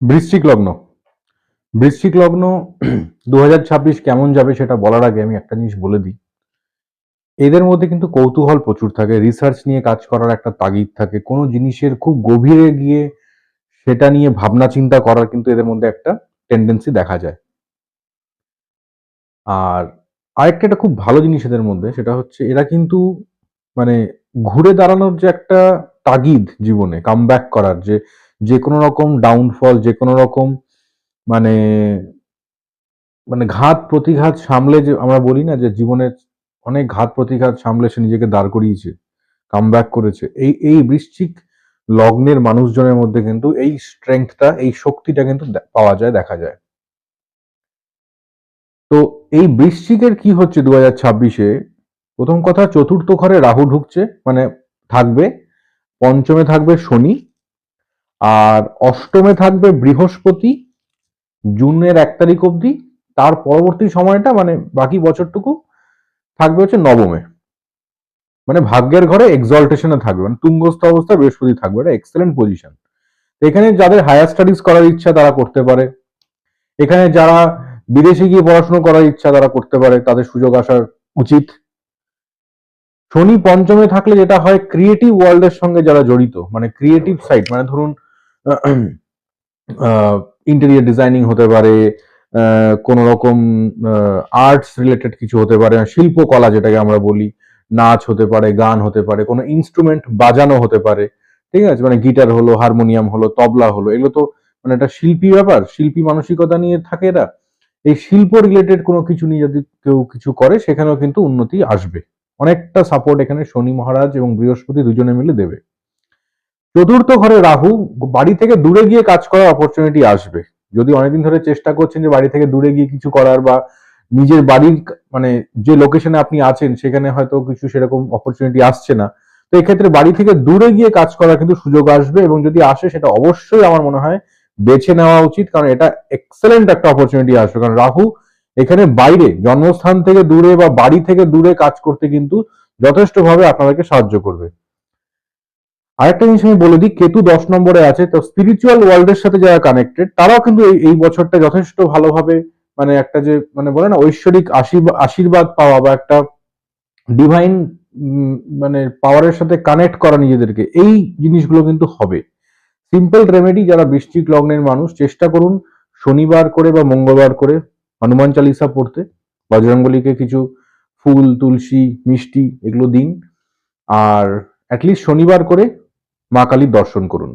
বৃশ্চিক লগ্ন। বৃশ্চিক লগ্ন 2026 কেমন যাবে সেটা বলার আগে আমি একটা জিনিস বলে দিই। এদের মধ্যে কিন্তু কৌতূহল প্রচুর থাকে, রিসার্চ নিয়ে কাজ করার একটা তাগিদ থাকে, কোনো জিনিসের খুব গভীরে গিয়ে সেটা নিয়ে ভাবনা চিন্তা করার কিন্তু এদের মধ্যে একটা টেন্ডেন্সি দেখা যায়। আর আরেকটা একটা খুব ভালো জিনিস এদের মধ্যে, সেটা হচ্ছে এরা কিন্তু মানে ঘুরে দাঁড়ানোর যে একটা তাগিদ জীবনে কামব্যাক করার, যে কোনো রকম ডাউনফল, যে কোনো রকম মানে মানে ঘাত প্রতিঘাত সামলে, যে আমরা বলি না যে জীবনের অনেক ঘাত প্রতিঘাত সামলে সে নিজেকে দাঁড় করিয়েছে, কামব্যাক করেছে, এই বৃশ্চিক লগ্নের মানুষজনের মধ্যে কিন্তু এই স্ট্রেংথটা, এই শক্তিটা কিন্তু পাওয়া যায়, দেখা যায়। তো এই বৃশ্চিকের কি হচ্ছে 2026-এ, প্রথম কথা চতুর্থ ঘরে রাহু ঢুকছে, মানে থাকবে, পঞ্চমে থাকবে শনি, আর অষ্টমে থাকবে বৃহস্পতি জুনের 1 তারিখ অবধি। তার পরবর্তী সময়টা মানে বাকি বছরটুকু থাকবে হচ্ছে নবমে, মানে ভাগ্যের ঘরে এক্সল্টেশনে থাকবে, মানে তুঙ্গস্থ অবস্থায় বৃহস্পতি থাকবে, এটা এক্সেলেন্ট পজিশন। এখানে যাদের হায়ার স্টাডিজ করার ইচ্ছা তারা করতে পারে, এখানে যারা বিদেশে গিয়ে পড়াশোনা করার ইচ্ছা তারা করতে পারে, তাদের সুযোগ আসার উচিত। শনি পঞ্চমে থাকলে যেটা হয়, ক্রিয়েটিভ ওয়ার্ল্ডের সঙ্গে যারা জড়িত, মানে ক্রিয়েটিভ সাইড, মানে ধরুন ইন্টেরিয়ার ডিজাইনিং হতে পারে, কোন রকম আর্টস রিলেটেড কিছু হতে পারে, শিল্পকলা যেটাকে আমরা বলি, নাচ হতে পারে, গান হতে পারে, কোনো ইনস্ট্রুমেন্ট বাজানো হতে পারে, ঠিক আছে, মানে গিটার হলো, হারমোনিয়াম হলো, তবলা হলো, এগুলো তো মানে একটা শিল্পী ব্যাপার, শিল্পী মানসিকতা নিয়ে থাকে এরা। এই শিল্প রিলেটেড কোনো কিছু নিয়ে যদি কেউ কিছু করে সেখানেও কিন্তু উন্নতি আসবে। অনেকটা সাপোর্ট এখানে শনি মহারাজ এবং বৃহস্পতি দুজনে মিলে দেবে। চতুর্থ ঘরে রাহু, বাড়ি থেকে দূরে গিয়ে কাজ করার অপরচুনিটি আসবে। যদি অনেকদিন ধরে চেষ্টা করছেন যে বাড়ি থেকে দূরে গিয়ে কিছু করার, বা নিজের বাড়ির মানে যে লোকেশনে আপনি আছেন সেখানে হয়তো কিছু সেরকম অপরচুনিটি আসছে না, তো এক্ষেত্রে বাড়ি থেকে দূরে গিয়ে কাজ করার কিন্তু সুযোগ আসবে, এবং যদি আসে সেটা অবশ্যই আমার মনে হয় বেছে নেওয়া উচিত, কারণ এটা এক্সেলেন্ট একটা অপরচুনিটি আসবে। কারণ রাহু এখানে বাইরে, জন্মস্থান থেকে দূরে বা বাড়ি থেকে দূরে কাজ করতে কিন্তু যথেষ্টভাবে আপনাদেরকে সাহায্য করবে। আরেকটা জিনিস আমি বলে দিই, কেতু 10 নম্বরে আছে, তো স্পিরিচুয়াল ওয়ার্ল্ডের সাথে যারা কানেক্টেড তারাও কিন্তু এই বছরটা যথেষ্ট ভালোভাবে, মানে একটা যে মানে বলে না ঐশ্বরিক আশীর্বাদ পাওয়া, বা একটা ডিভাইন মানে পাওয়ারের সাথে কানেক্ট করা নিজেদেরকে, এই জিনিসগুলো কিন্তু হবে। সিম্পল রেমেডি, যারা বৃশ্চিক লগ্নের মানুষ চেষ্টা করুন শনিবার করে বা মঙ্গলবার করে হনুমান চালিসা পড়তে, বজরঙ্গলীকে কিছু ফুল, তুলসী, মিষ্টি এগুলো দিন, আর অ্যাটলিস্ট শনিবার করে মা কালীর দর্শন করুন।